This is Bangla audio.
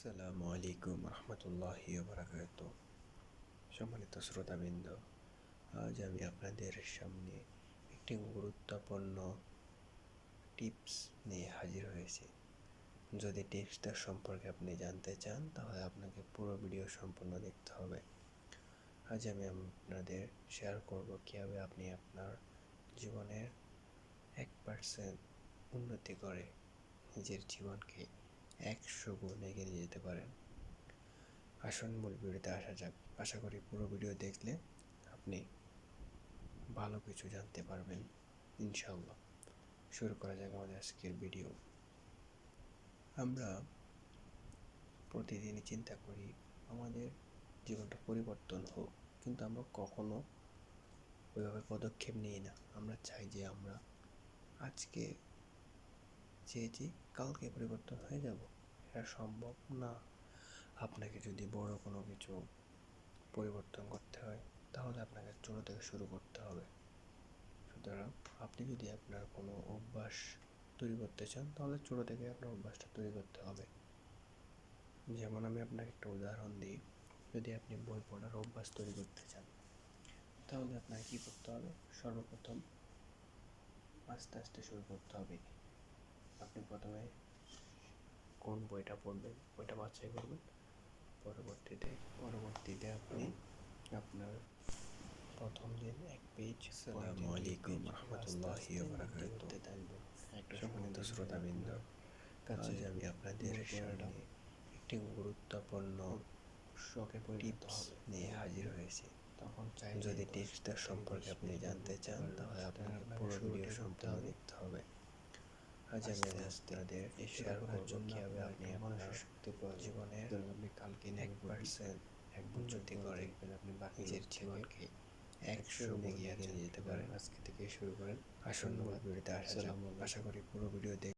আসসালামু আলাইকুম রহমতুল্লাহি বারাকাতুহু। সম্মানিত শ্রোতাবৃন্দ, আজ আমি আপনাদের সামনে একটি গুরুত্বপূর্ণ টিপস নিয়ে হাজির হয়েছি। যদি টিপসটা সম্পর্কে আপনি জানতে চান তাহলে আপনাকে পুরো ভিডিও সম্পূর্ণ দেখতে হবে। আজ আমি আপনাদের শেয়ার করব কীভাবে আপনি আপনার জীবনের 1% উন্নতি করে নিজের জীবনকে 100 গুণ এগিয়ে নিয়ে যেতে পারেন। আসুন মূল ভিডিওতে আসা যাক। আশা করি পুরো ভিডিও দেখলে আপনি ভালো কিছু জানতে পারবেন ইনশাআল্লাহ। শুরু করা যাক আমাদের আজকের ভিডিও। আমরা প্রতিদিনই চিন্তা করি আমাদের জীবনটা পরিবর্তন হোক, কিন্তু আমরা কখনো ওইভাবে পদক্ষেপ নিই না। আমরা চাই যে আমরা আজকে চেয়েছি কালকে পরিবর্তন হয়ে যাব, এটা সম্ভব না। আপনাকে যদি বড় কোনো কিছু পরিবর্তন করতে হয় তাহলে আপনাকে ছোটো থেকে শুরু করতে হবে। সুতরাং আপনি যদি আপনার কোনো অভ্যাস তৈরি করতে চান তাহলে ছোটো থেকে আপনার অভ্যাসটা তৈরি করতে হবে। যেমন আমি আপনাকে একটা উদাহরণ দিই, যদি আপনি বই পড়ার অভ্যাস তৈরি করতে চান তাহলে আপনাকে কী করতে হবে? সর্বপ্রথম আস্তে আস্তে শুরু করতে হবে। আপনি প্রথমে কোন বইটা পড়বেন ওইটা বাছাই করবেন, পরবর্তীতে আপনি আপনার প্রথম দিন 1 পেজ আসসালামু আলাইকুম রহমতুল্লাহি করতে থাকবেন। সম্মানিত শ্রোতাবৃন্দ, আজ আমি আপনাদের সামনে একটি গুরুত্বপূর্ণ টিপস নিয়ে হাজির হয়েছি। যদি টিপসটা সম্পর্কে আপনি জানতে চান তাহলে আপনাকে পুরো ভিডিও সম্পূর্ণ দেখতে হবে। আজ আমি আপনাদের শেয়ার করব কীভাবে আপনি আপনার জীবনের আপনি কালকে 1% উন্নতি করে আপনি নিজের জীবনকে 100 গুণ এগিয়ে নিয়ে যেতে পারেন। আজকে থেকে শুরু করেন। আসুন মূল ভিডিওতে আসা যাক। আশা করি পুরো ভিডিও